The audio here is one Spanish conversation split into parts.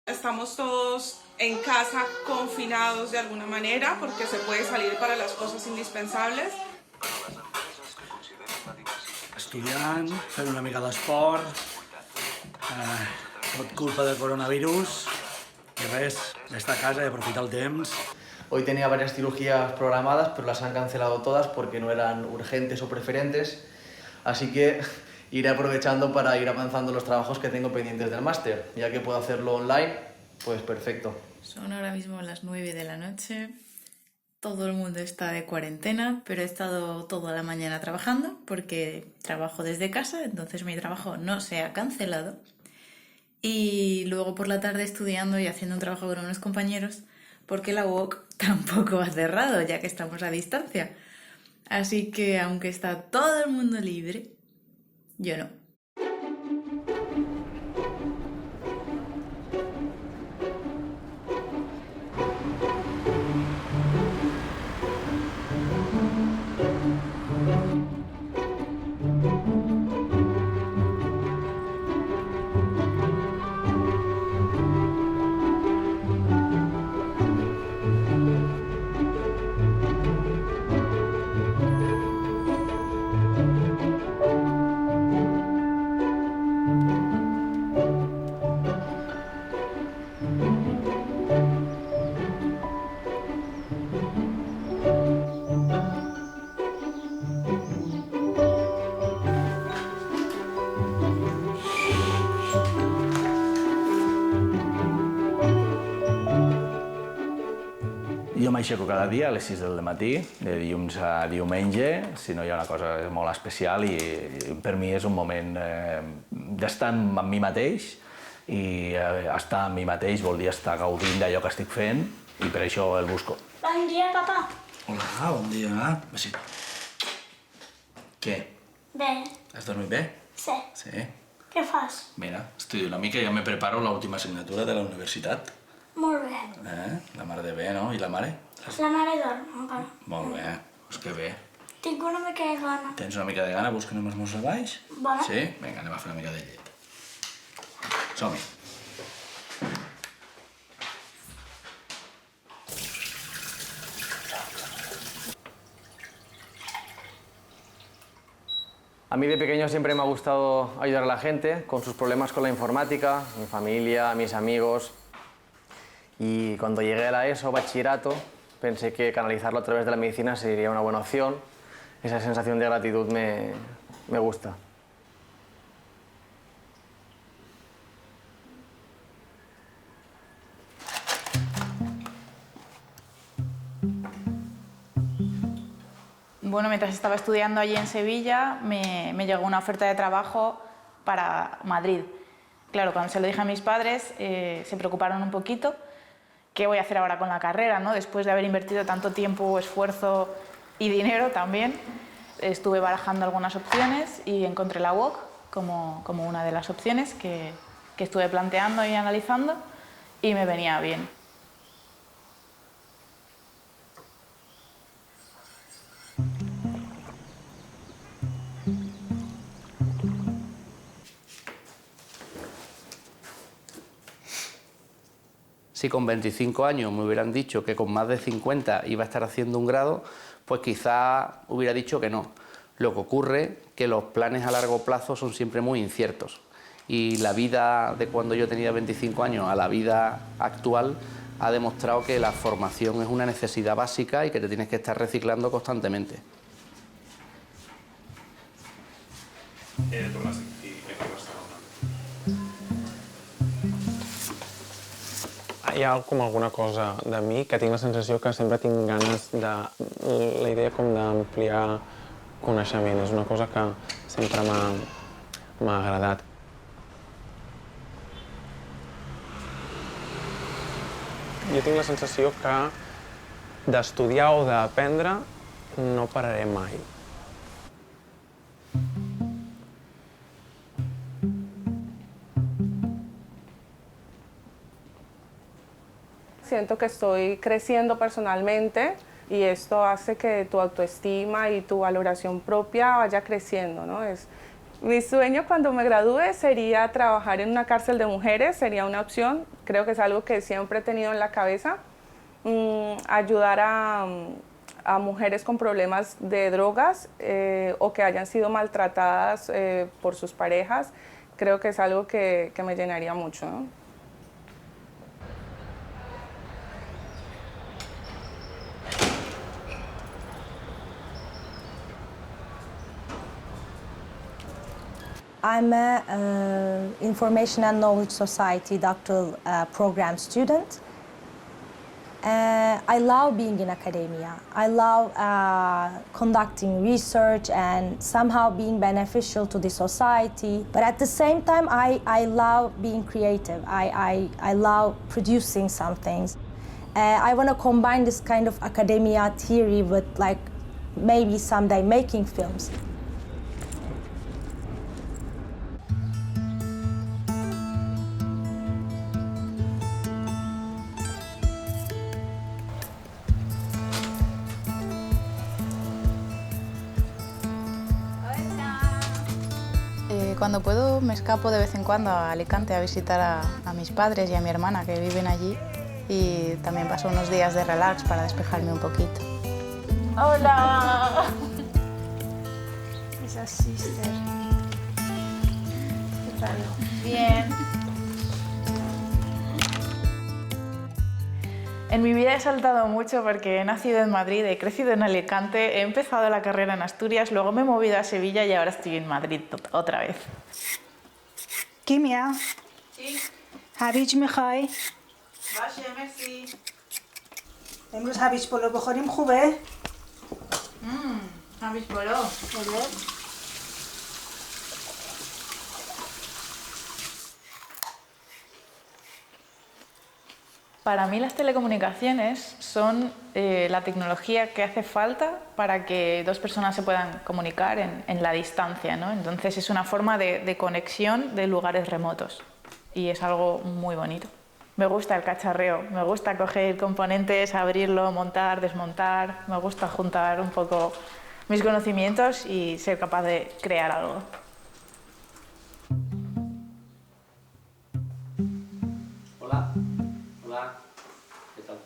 Estamos todos en casa confinados de alguna manera porque se puede salir para las cosas indispensables. Estudiant, fent una mica d'esport, tot culpa del coronavirus i res, estar a casa i aprofitar el temps. Hoy tenía varias cirugías programadas, pero las han cancelado todas porque no eran urgentes o preferentes, así que iré aprovechando para ir avanzando los trabajos que tengo pendientes del máster. Ya que puedo hacerlo online, pues perfecto. Son ahora mismo las 9 de la noche, todo el mundo está de cuarentena, pero he estado toda la mañana trabajando porque trabajo desde casa, entonces mi trabajo no se ha cancelado. Y luego por la tarde estudiando y haciendo un trabajo con unos compañeros porque la UOC tampoco ha cerrado, ya que estamos a distancia. Así que aunque está todo el mundo libre, yo no. Jo m'aixeco cada dia a les 6 del matí, de dilluns a diumenge, si no hi ha una cosa molt especial i per mi és un moment d'estar amb mi mateix i estar amb mi mateix vol dir estar gaudint d'allò que estic fent i per això el busco. Bon dia, papa. Hola, bon dia. Besit. Què? Bé. Has dormit bé? Sí. Sí. Què fas? Mira, estudio una mica i ja me preparo l'última assignatura de la universitat. Molt bé. La mare de bé, no? I la mare? La mare dorm encara. Molt bé, doncs que bé. Tinc una mica de gana. Tens una mica de gana? Vols que anem a esmorzar baix? Vale. Sí? Vinga, anem a fer una mica de llet. Som-hi. A mí de pequeño siempre me ha gustado ayudar a la gente con sus problemas con la informática, mi familia, mis amigos. Y cuando llegué a la ESO, bachillerato, pensé que canalizarlo a través de la medicina sería una buena opción. Esa sensación de gratitud me gusta. Bueno, mientras estaba estudiando allí en Sevilla, me llegó una oferta de trabajo para Madrid. Claro, cuando se lo dije a mis padres, se preocuparon un poquito. ¿Qué voy a hacer ahora con la carrera, ¿no? Después de haber invertido tanto tiempo, esfuerzo y dinero también, estuve barajando algunas opciones y encontré la UOC como una de las opciones que estuve planteando y analizando y me venía bien. Si con 25 años me hubieran dicho que con más de 50 iba a estar haciendo un grado, pues quizá hubiera dicho que no. Lo que ocurre es que los planes a largo plazo son siempre muy inciertos y la vida de cuando yo tenía 25 años a la vida actual ha demostrado que la formación es una necesidad básica y que te tienes que estar reciclando constantemente. Hi ha com alguna cosa de mi que tinc la sensació que sempre tinc ganes de... La idea com d'ampliar coneixement és una cosa que sempre m'ha agradat. Jo tinc la sensació que d'estudiar o d'aprendre no pararé mai. Siento que estoy creciendo personalmente y esto hace que tu autoestima y tu valoración propia vaya creciendo, ¿no? Mi sueño cuando me gradúe sería trabajar en una cárcel de mujeres, sería una opción. Creo que es algo que siempre he tenido en la cabeza. Ayudar a mujeres con problemas de drogas o que hayan sido maltratadas por sus parejas, creo que es algo que me llenaría mucho, ¿no? I'm an Information and Knowledge Society doctoral program student. I love being in academia. I love conducting research and somehow being beneficial to the society. But at the same time, I love being creative. I love producing some things. I want to combine this kind of academia theory with like maybe someday making films. Cuando puedo me escapo de vez en cuando a Alicante a visitar a mis padres y a mi hermana que viven allí y también paso unos días de relax para despejarme un poquito. Hola! Esa sister. ¿Qué tal? Bien. En mi vida he saltado mucho porque he nacido en Madrid, he crecido en Alicante, he empezado la carrera en Asturias, luego me he movido a Sevilla y ahora estoy en Madrid otra vez. کیمیا Sí. هویج میخوای؟ باشه مرسی. امروز هویج پلو بخوریم خوبه؟ همیش پلو. Para mí las telecomunicaciones son la tecnología que hace falta para que dos personas se puedan comunicar en la distancia, ¿no? Entonces es una forma de conexión de lugares remotos y es algo muy bonito. Me gusta el cacharreo, me gusta coger componentes, abrirlo, montar, desmontar, me gusta juntar un poco mis conocimientos y ser capaz de crear algo. Hola. Hola. ¿Qué tal?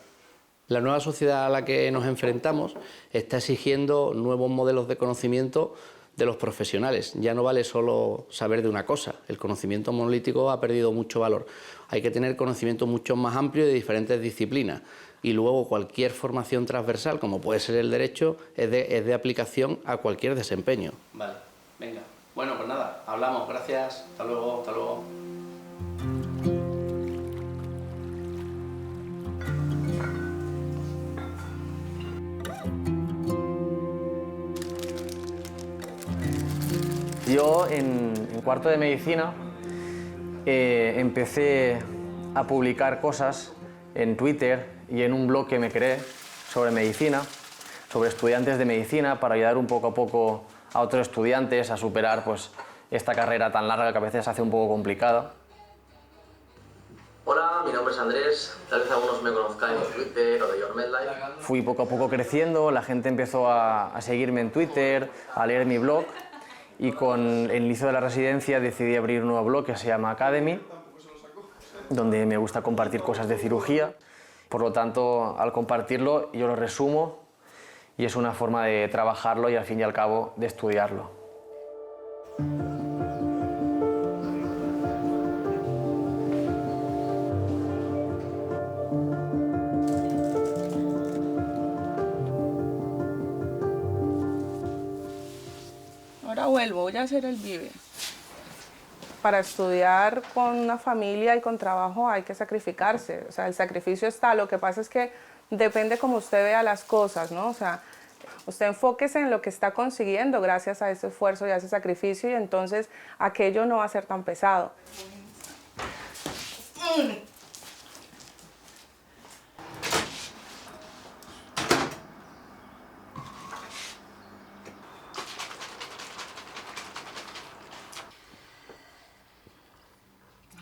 La nueva sociedad a la que nos enfrentamos está exigiendo nuevos modelos de conocimiento de los profesionales. Ya no vale solo saber de una cosa. El conocimiento monolítico ha perdido mucho valor. Hay que tener conocimiento mucho más amplio de diferentes disciplinas. Y luego cualquier formación transversal, como puede ser el derecho, es de aplicación a cualquier desempeño. Vale, venga. Bueno, pues nada, hablamos. Gracias. Hasta luego, hasta luego. Yo en cuarto de medicina empecé a publicar cosas en Twitter y en un blog que me creé sobre medicina, sobre estudiantes de medicina, para ayudar un poco a poco a otros estudiantes a superar pues, esta carrera tan larga que a veces se hace un poco complicada. Hola, mi nombre es Andrés, tal vez algunos me conozcáis de Twitter o de Your Medlife. Fui poco a poco creciendo, la gente empezó a seguirme en Twitter, a leer mi blog y con el inicio de la residencia decidí abrir un nuevo blog que se llama Academy, donde me gusta compartir cosas de cirugía. Por lo tanto, al compartirlo yo lo resumo y es una forma de trabajarlo y al fin y al cabo de estudiarlo. vuelvo, voy a hacer el Vive. Para estudiar con una familia y con trabajo hay que sacrificarse, o sea, el sacrificio está, lo que pasa es que depende cómo usted vea las cosas, ¿no? O sea, usted enfóquese en lo que está consiguiendo gracias a ese esfuerzo y a ese sacrificio y entonces aquello no va a ser tan pesado.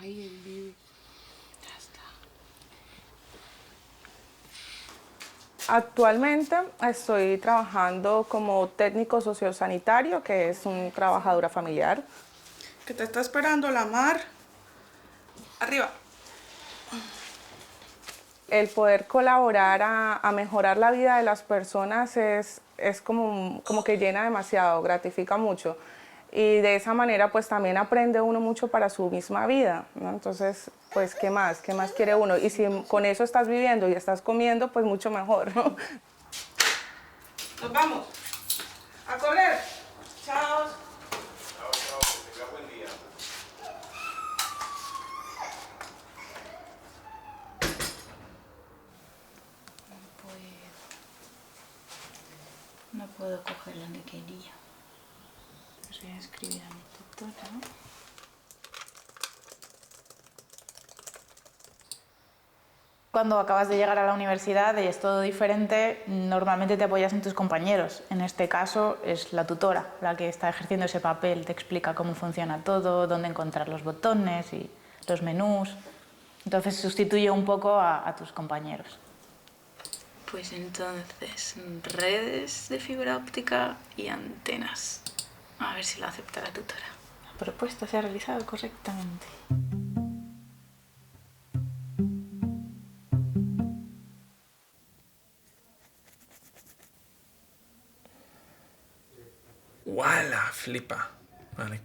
Ay, el Vive. Ya está. Actualmente estoy trabajando como técnico sociosanitario, que es una trabajadora familiar. Que te está esperando la mar. Arriba. El poder colaborar a mejorar la vida de las personas es como que llena demasiado, gratifica mucho. Y de esa manera pues también aprende uno mucho para su misma vida, ¿no? Entonces, pues ¿qué más? ¿Qué más quiere uno? Y si con eso estás viviendo y estás comiendo, pues mucho mejor, ¿no? Nos vamos. A correr. Chao. Chao, chao, que tenga buen día. No puedo coger la que quería. Pues voy a escribir a mi tutora, ¿no? Cuando acabas de llegar a la universidad y es todo diferente, normalmente te apoyas en tus compañeros. En este caso es la tutora la que está ejerciendo ese papel, te explica cómo funciona todo, dónde encontrar los botones y los menús. Entonces sustituye un poco a tus compañeros. Pues entonces, redes de fibra óptica y antenas. A ver si lo acepta la tutora. La propuesta se ha realizado correctamente. Uala, flipa. Vale.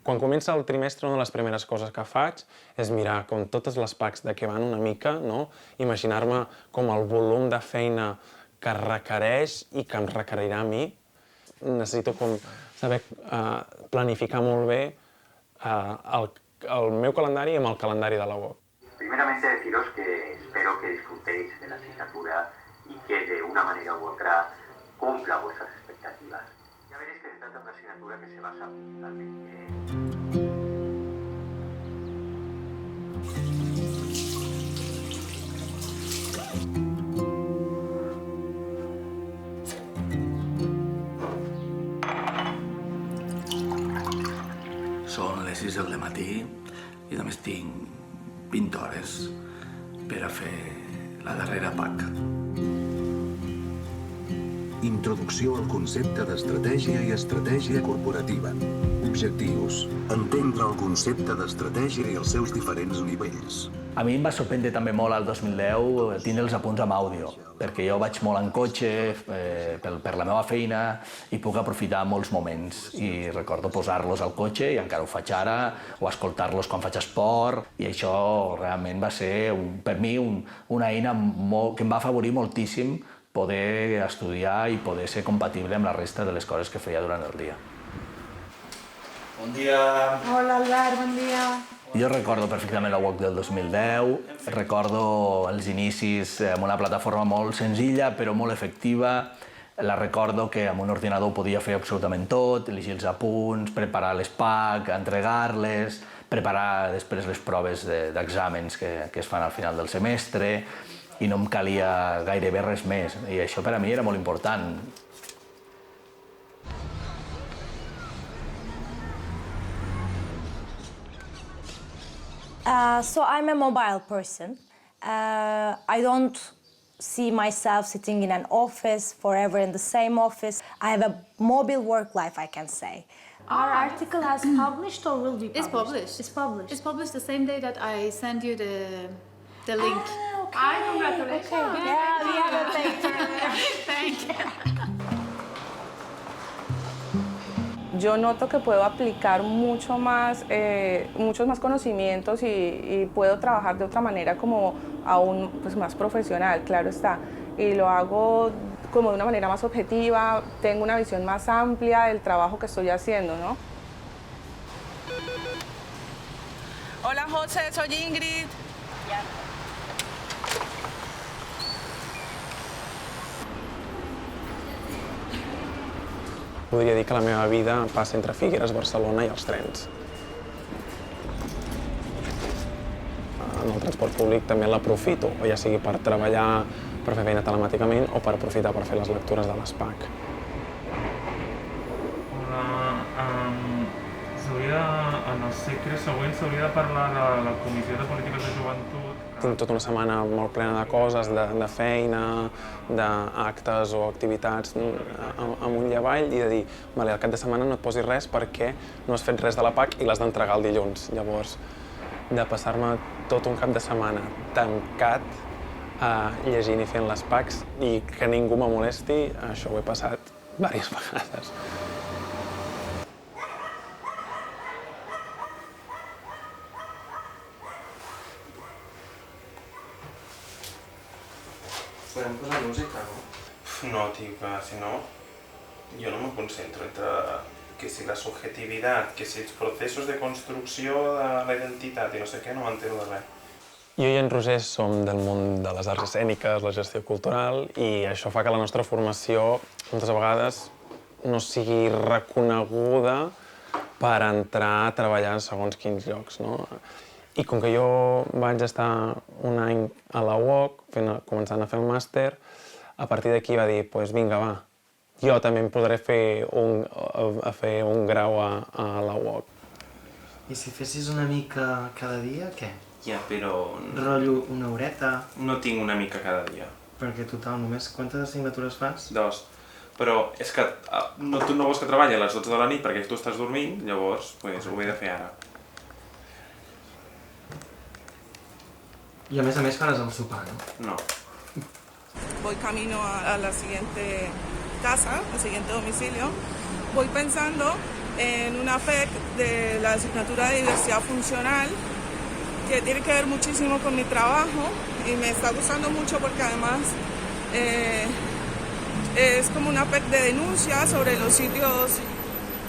Quan comença el trimestre, una de les primeres coses que faig és mirar com totes les packs de què van una mica, no? Imaginar-me com el volum de feina que requereix i que em requerirà a mi. Necessito com saber planificar molt bé el meu calendari amb el calendari de la web. Primeramente deciros que espero que disfrutéis de la asignatura y que de una manera u otra cumpla vuestras expectativas. Ya veréis que se trata de una asignatura que se basa fundamentalmente Són les 6 del matí i només tinc 20 hores per a fer la darrera PAC. Introducció al concepte d'estratègia i estratègia corporativa. Objectius. Entendre el concepte d'estratègia i els seus diferents nivells. A mi em va sorprendre també molt al 2010 tindre els apunts amb àudio, perquè jo vaig molt en cotxe per la meva feina i puc aprofitar molts moments. I recordo posar-los al cotxe, i encara ho faig ara, o escoltar-los quan faig esport, i això realment va ser, per mi, una eina que em va afavorir moltíssim poder estudiar i poder ser compatible amb la resta de les coses que feia durant el dia. Bon dia. Hola, Albert, bon dia. Jo recordo perfectament la UOC del 2010, recordo els inicis amb una plataforma molt senzilla però molt efectiva. La recordo que amb un ordinador podia fer absolutament tot, llegir els apunts, preparar les PAC, entregar-les, preparar després les proves d'exàmens que es fan al final del semestre, i no em calia gairebé res més. I això per a mi era molt important. So I'm a mobile person. I don't see myself sitting in an office forever in the same office. I have a mobile work life, I can say. Our article has published or will be published? It's published. It's published. It's published the same day that I send you the link. Congratulations. Okay. Yeah, we have a paper. Thank you. Yo noto que puedo aplicar muchos más conocimientos y puedo trabajar de otra manera como aún pues, más profesional, claro está. Y lo hago como de una manera más objetiva, tengo una visión más amplia del trabajo que estoy haciendo, ¿no? Hola José, soy Ingrid. Podria dir que la meva vida passa entre Figueres, Barcelona i els trens. En el transport públic també l'aprofito, o ja sigui per treballar, per fer feina telemàticament o per aprofitar per fer les lectures de l'ESPAC. En el segle següent s'hauria de parlar de la Comissió de Polítiques de Joventut. Tinc tota una setmana molt plena de coses, de feina, d'actes o activitats amunt i avall, i de dir, vale, al cap de setmana no et posis res perquè no has fet res de la PAC i l'has d'entregar el dilluns. Llavors, de passar-me tot un cap de setmana tancat llegint i fent les PACs i que ningú me molesti, això ho he passat diverses vegades. Podem posar música, no? No, tío, que si no, yo no me concentro entre que si la subjetividad, que si els processos de construcció de la identitat i no sé què, no m'entero de res. Jo i en Roger som del món de les arts escèniques, la gestió cultural, i això fa que la nostra formació moltes vegades no sigui reconeguda per entrar a treballar en segons quins llocs, no? I com que jo vaig estar un any a la UOC, començant a fer un màster, a partir d'aquí va dir, doncs vinga, va, jo també em podré fer un grau a la UOC. I si fessis una mica cada dia, què? Ja, però... Rotllo una horeta? No tinc una mica cada dia. Perquè total, només quantes assignatures fas? 2. Però és que tu no vols que treballi a les 12 de la nit perquè tu estàs dormint, llavors ho he de fer ara. I a més faràs el sopar, no? No. Voy camino a la siguiente casa, al siguiente domicilio. Voy pensando en una FEC de la asignatura de diversidad funcional que tiene que ver muchísimo con mi trabajo y me está gustando mucho porque además es como una FEC de denuncia sobre los sitios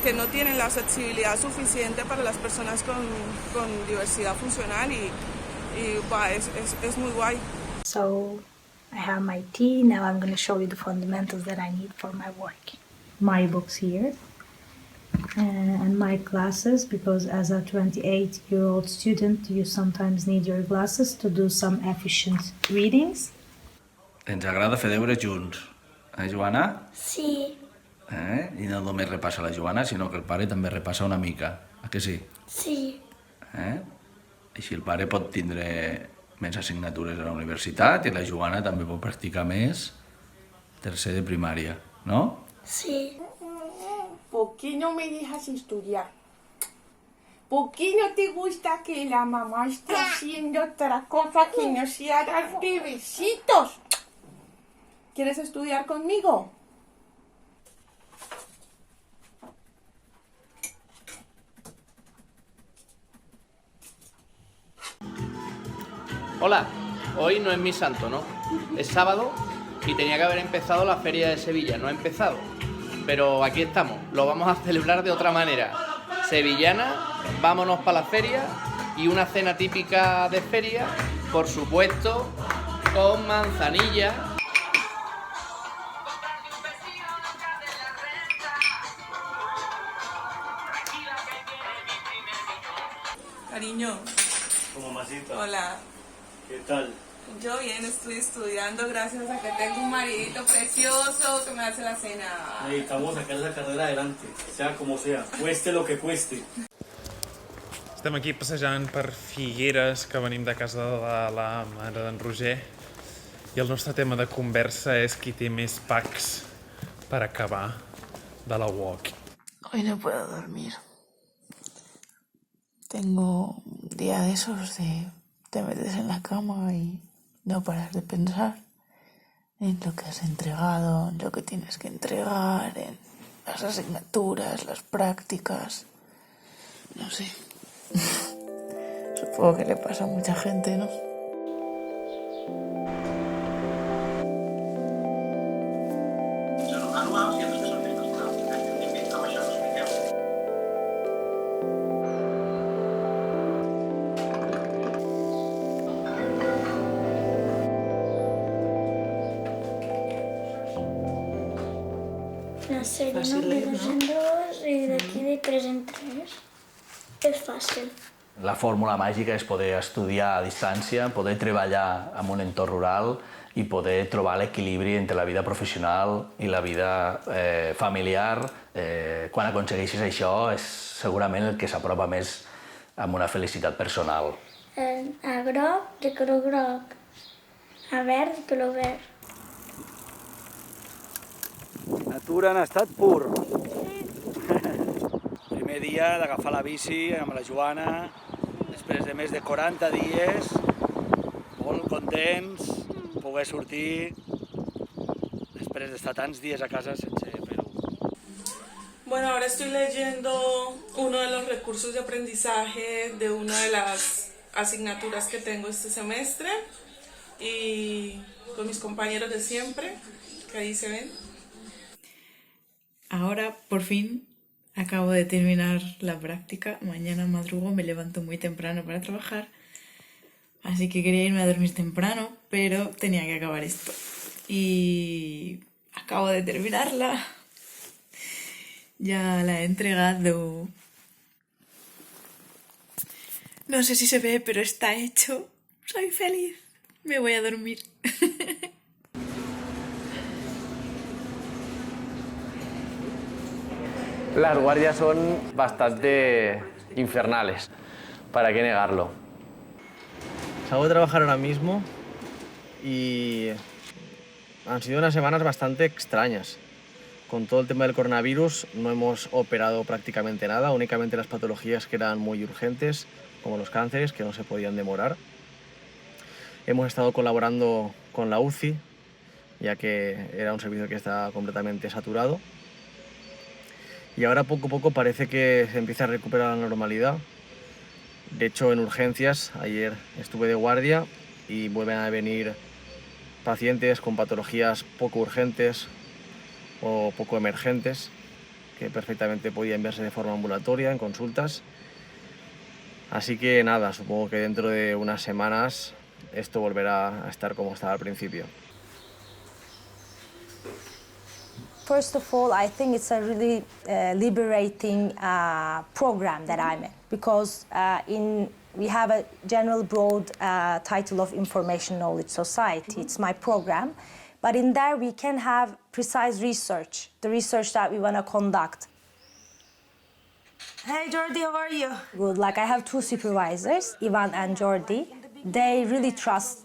que no tienen la accesibilidad suficiente para las personas con diversidad funcional y es muy guay. So I have my tea. Now I'm going to show you the fundamentals that I need for my work. My books here and my glasses, because as a 28-year-old student you sometimes need your glasses to do some efficient readings. Ens agrada fer deures junts, Joana? Sí. I no només repassa la Joana, sinó que el pare també repassa una mica, a que sí? Sí. Així el pare pot tindre més assignatures a la universitat i la Joana també pot practicar més tercer de primària, no? Sí. ¿Por qué no me dejas estudiar? ¿Por qué no te gusta que la mamá esté haciendo otra cosa que no sea darte besitos? ¿Quieres estudiar conmigo? Hola, hoy no es mi santo, ¿no? Es sábado y tenía que haber empezado la Feria de Sevilla, no ha empezado. Pero aquí estamos, lo vamos a celebrar de otra manera. Sevillana, vámonos para la feria y una cena típica de feria, por supuesto, con manzanilla. Cariño. Como Masita. Hola. ¿Qué tal? Yo bien, estoy estudiando gracias a que tengo un maridito precioso que me hace la cena. Necesitamos sacar la carrera adelante, sea como sea, cueste lo que cueste. Estem aquí passejant per Figueres, que venim de casa de la mare d'en Roger, i el nostre tema de conversa és qui té més packs per acabar de la UOC. Hoy no puedo dormir. Tengo un día de esos de te metes en la cama y no paras de pensar en lo que has entregado, en lo que tienes que entregar, en las asignaturas, las prácticas. No sé. Supongo que le pasa a mucha gente, ¿no? sèrie, no? De 2 en 2 i d'aquí de 3 en 3. És fàcil. La fórmula màgica és poder estudiar a distància, poder treballar en un entorn rural i poder trobar l'equilibri entre la vida professional i la vida familiar. Quan aconsegueixis això és segurament el que s'apropa més a una felicitat personal. A groc, de color groc. A verd, de color verd. Natura en estat pur. Primer dia d'agafar la bici amb la Joana, després de més de 40 dies, molt contents, poder sortir després d'estar tants dies a casa sense Perú. Bueno, ahora estoy leyendo uno de los recursos de aprendizaje de una de las asignaturas que tengo este semestre y con mis compañeros de siempre, que ahí se ven. Ahora, por fin, acabo de terminar la práctica. Mañana madrugo, me levanto muy temprano para trabajar. Así que quería irme a dormir temprano, pero tenía que acabar esto. Y acabo de terminarla. Ya la he entregado. No sé si se ve, pero está hecho. Soy feliz. Me voy a dormir. Las guardias son bastante infernales, ¿para qué negarlo? Salgo de trabajar ahora mismo y han sido unas semanas bastante extrañas. Con todo el tema del coronavirus no hemos operado prácticamente nada, únicamente las patologías que eran muy urgentes, como los cánceres, que no se podían demorar. Hemos estado colaborando con la UCI, ya que era un servicio que estaba completamente saturado. Y ahora poco a poco parece que se empieza a recuperar la normalidad. De hecho, en urgencias, ayer estuve de guardia y vuelven a venir pacientes con patologías poco urgentes o poco emergentes, que perfectamente podían verse de forma ambulatoria en consultas. Así que nada, supongo que dentro de unas semanas esto volverá a estar como estaba al principio. First of all, I think it's a really liberating program that I'm in, because we have a general broad title of Information Knowledge Society. It's my program, but in there we can have precise research, the research that we want to conduct. Hey Jordi, how are you? Good. Like I have two supervisors, Ivan and Jordi. They really trust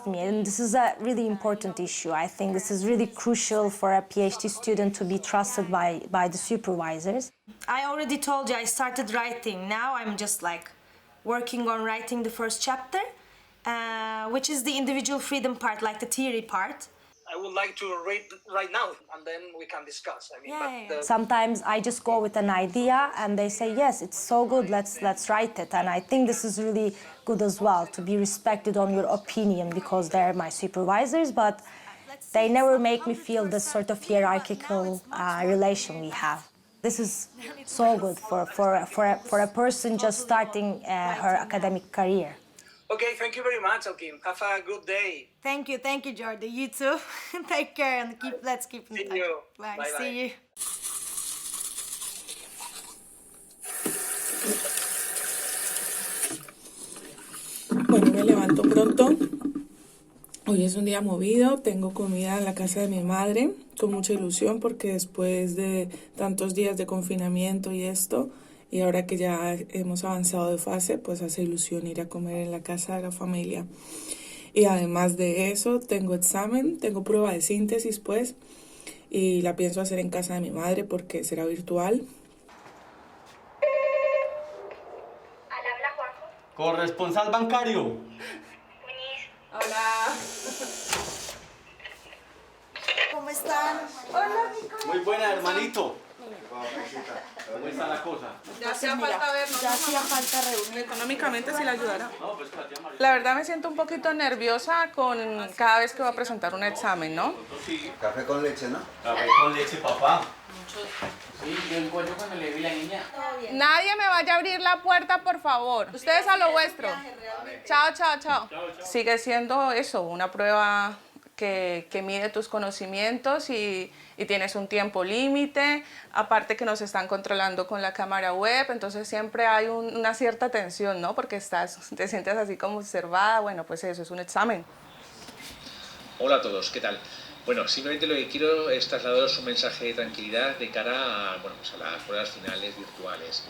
me, and this is a really important issue. I think this is really crucial for a PhD student to be trusted by the supervisors. I already told you I started writing. Now I'm just like working on writing the first chapter, which is the individual freedom part, like the theory part. I would like to read right now, and then we can discuss. Sometimes I just go with an idea, and they say, yes, it's so good, let's write it. And I think this is really good as well, to be respected on your opinion, because they're my supervisors, but they never make me feel this sort of hierarchical relation we have. This is so good for a person just starting her academic career. Okay, thank you very much, Alkim. Have a good day. Thank you, Jordi. You too. Take care and let's keep in touch. See you. Bye. Bye. See you. Bueno, me levanto pronto. Hoy es un día movido. Tengo comida en la casa de mi madre con mucha ilusión, porque después de tantos días de confinamiento y esto, y ahora que ya hemos avanzado de fase, pues hace ilusión ir a comer en la casa de la familia. Y además de eso, tengo examen, tengo prueba de síntesis, pues, y la pienso hacer en casa de mi madre porque será virtual. Corresponsal bancario. Hola. ¿Cómo están? Hola, Muy buena, hermanito. ¿Cómo está la cosa? Ya hacía falta vernos. Ya hacía falta reunirnos. Económicamente sí la ayudará. La verdad me siento un poquito nerviosa con cada vez que voy a presentar un examen, ¿no? Sí. Café con leche, ¿no? Café con leche, papá. Sí, yo encuentro cuando le vi la niña. Nadie me vaya a abrir la puerta, por favor. Ustedes a lo vuestro. Chao, chao, chao. Sigue siendo eso, una prueba que mide tus conocimientos y tienes un tiempo límite, aparte que nos están controlando con la cámara web, entonces siempre hay una cierta tensión, ¿no? Porque te sientes así como observada, bueno, pues eso, es un examen. Hola a todos, ¿qué tal? Bueno, simplemente lo que quiero es trasladaros un mensaje de tranquilidad de cara a, bueno, pues a las pruebas finales virtuales.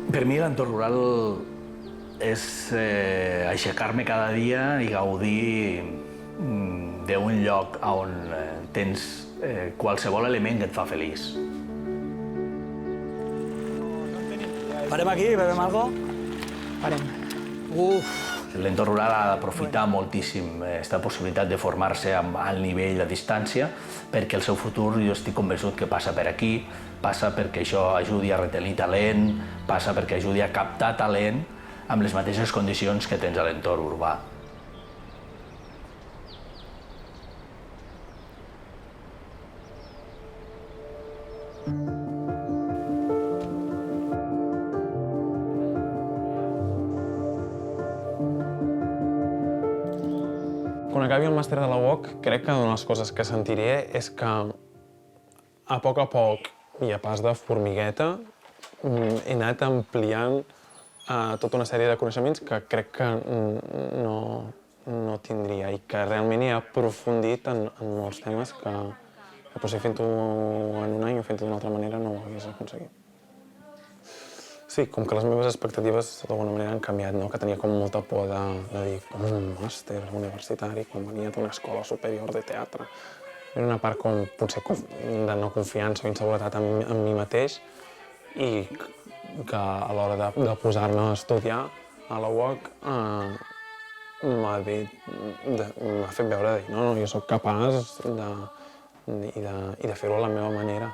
Per mi l'entorn rural és aixecar-me cada dia i gaudir d'un lloc on tens qualsevol element que et fa feliç. Parem aquí, bebem algo? Parem. L'entorn rural ha d'aprofitar moltíssim aquesta possibilitat de formar-se amb alt nivell a distància, perquè el seu futur jo estic convençut que passa per aquí, passa perquè això ajudi a retenir talent, passa perquè ajudi a captar talent amb les mateixes condicions que tens a l'entorn urbà. Quan acabi el màster de la UOC, crec que una de les coses que sentiré és que a poc i a pas de formigueta he anat ampliant tota una sèrie de coneixements que crec que no tindria i que realment he aprofundit en molts temes que potser fent-ho en un any o fent-ho d'una altra manera no ho hagués aconseguit. Sí, com que les meves expectatives d'alguna manera han canviat, no? Que tenia com molta por de dir com un màster universitari quan venia d'una escola superior de teatre. Era una part com potser de no confiança o inseguretat en mi mateix i que a l'hora de posar-me a estudiar a la UOC m'ha fet veure de dir no, jo soc capaç i de fer-ho a la meva manera.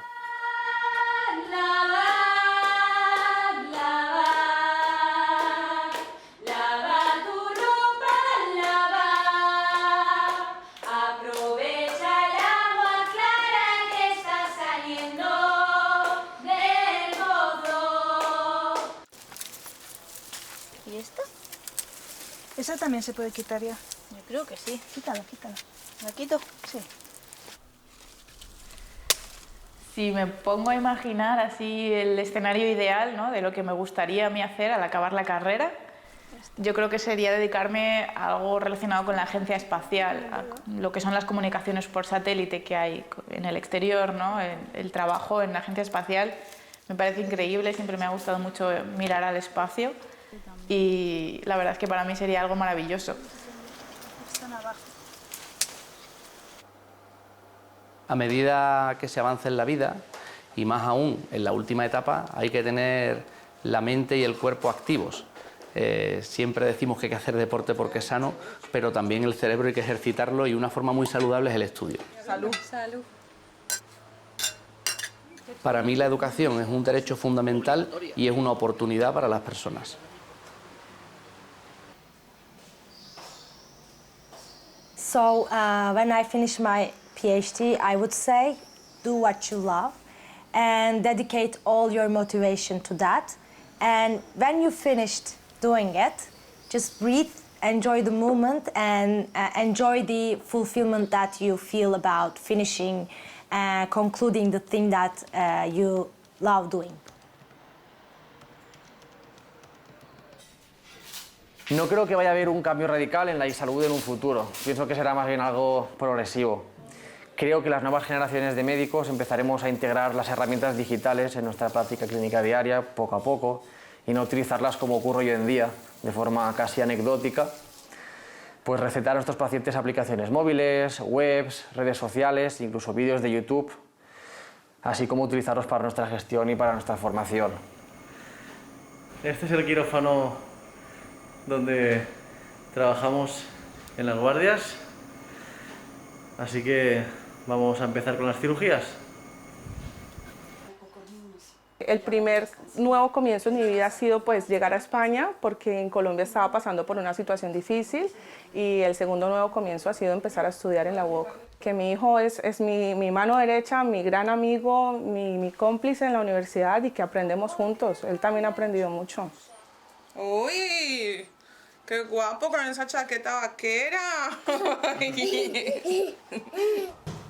¿Y esta? Esa también se puede quitar ya. Yo creo que sí. Quítala, quítala. ¿La quito? Sí. Si me pongo a imaginar así el escenario ideal, ¿no?, de lo que me gustaría a mí hacer al acabar la carrera, yo creo que sería dedicarme a algo relacionado con la agencia espacial, a lo que son las comunicaciones por satélite que hay en el exterior, ¿no? El trabajo en la agencia espacial me parece increíble, siempre me ha gustado mucho mirar al espacio y la verdad es que para mí sería algo maravilloso. A medida que se avanza en la vida, y más aún en la última etapa, hay que tener la mente y el cuerpo activos. Siempre decimos que hay que hacer deporte porque es sano, pero también el cerebro hay que ejercitarlo y una forma muy saludable es el estudio. Salud. Salud. Para mí la educación es un derecho fundamental y es una oportunidad para las personas. So when I finish my PhD, I would say do what you love and dedicate all your motivation to that. And when you finished doing it, just breathe, enjoy the moment and enjoy the fulfillment that you feel about finishing and concluding the thing that you love doing. No creo que vaya a haber un cambio radical en la salud en un futuro. Pienso que será más bien algo progresivo. Creo que las nuevas generaciones de médicos empezaremos a integrar las herramientas digitales en nuestra práctica clínica diaria, poco a poco, y no utilizarlas como ocurre hoy en día, de forma casi anecdótica, pues recetar a nuestros pacientes aplicaciones móviles, webs, redes sociales, incluso vídeos de YouTube, así como utilizarlos para nuestra gestión y para nuestra formación. Este es el quirófano donde trabajamos en las guardias, así que vamos a empezar con las cirugías. El primer nuevo comienzo en mi vida ha sido pues llegar a España porque en Colombia estaba pasando por una situación difícil y el segundo nuevo comienzo ha sido empezar a estudiar en la UOC. que mi hijo es mi mano derecha, mi gran amigo, mi cómplice en la universidad y que aprendemos juntos. Él también ha aprendido mucho. ¡Uy! ¡Qué guapo con esa chaqueta vaquera!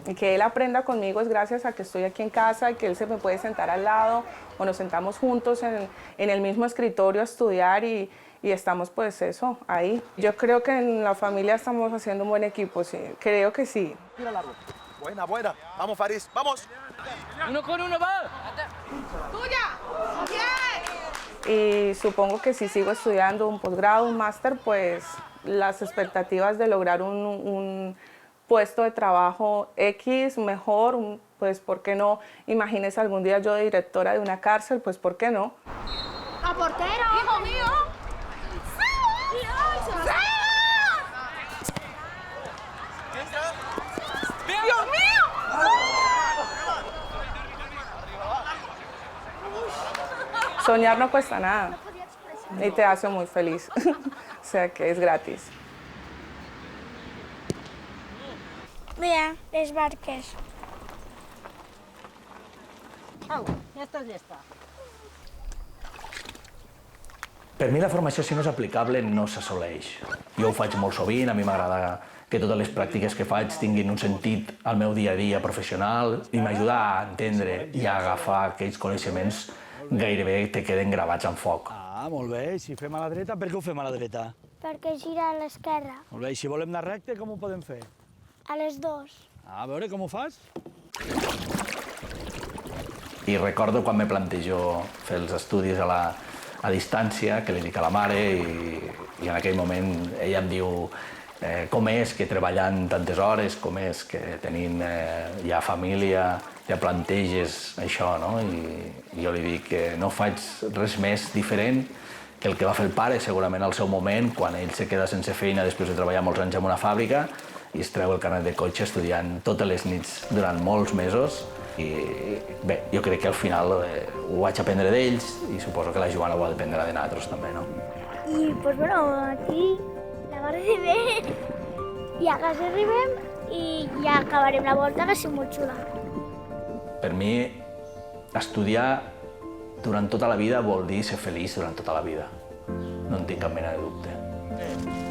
Y que él aprenda conmigo es gracias a que estoy aquí en casa y que él se me puede sentar al lado o nos sentamos juntos en el mismo escritorio a estudiar y estamos pues eso, ahí. Yo creo que en la familia estamos haciendo un buen equipo, sí, creo que sí. Buena, buena. Vamos, Faris, vamos. Uno con uno, va. ¡Tuya! Y supongo que si sigo estudiando un posgrado, un máster, pues las expectativas de lograr un puesto de trabajo X mejor, pues ¿por qué no? Imagínese algún día yo de directora de una cárcel, pues ¿por qué no? ¡A portero! ¡Hijo mío! ¡Dios mío! Soñar no cuesta nada y te hace muy feliz, o sea que es gratis. Mira, les barques. Au, ja estàs llesta. Per mi la formació, si no és aplicable, no s'assoleix. Jo ho faig molt sovint, a mi m'agrada que totes les pràctiques que faig tinguin un sentit al meu dia a dia professional i m'ajuda a entendre i a agafar aquells coneixements gairebé te queden gravats en foc. Ah, molt bé. Si fem a la dreta, per què ho fem a la dreta? Perquè gira a l'esquerra. Molt bé. I si volem anar recte, com ho podem fer? A les 2. A veure, com ho fas? I recordo quan me plantejo fer els estudis a distància, que li dic a la mare, i en aquell moment ella em diu com és que treballant tantes hores, com és que tenint ja família, ja planteges això, no? I jo li dic que no faig res més diferent que el que va fer el pare segurament al seu moment, quan ell se queda sense feina després de treballar molts anys en una fàbrica i es treu el carnet de cotxe estudiant totes les nits durant molts mesos. I bé, jo crec que al final ho vaig aprendre d'ells i suposo que la Joana ho ha d'aprendre de nosaltres també, no? I, pues bueno, aquí la Mare de bé i a casa arribem i ja acabarem la volta, que és molt xula. Per mi, estudiar durant tota la vida vol dir ser feliç durant tota la vida. No en tinc cap mena de dubte.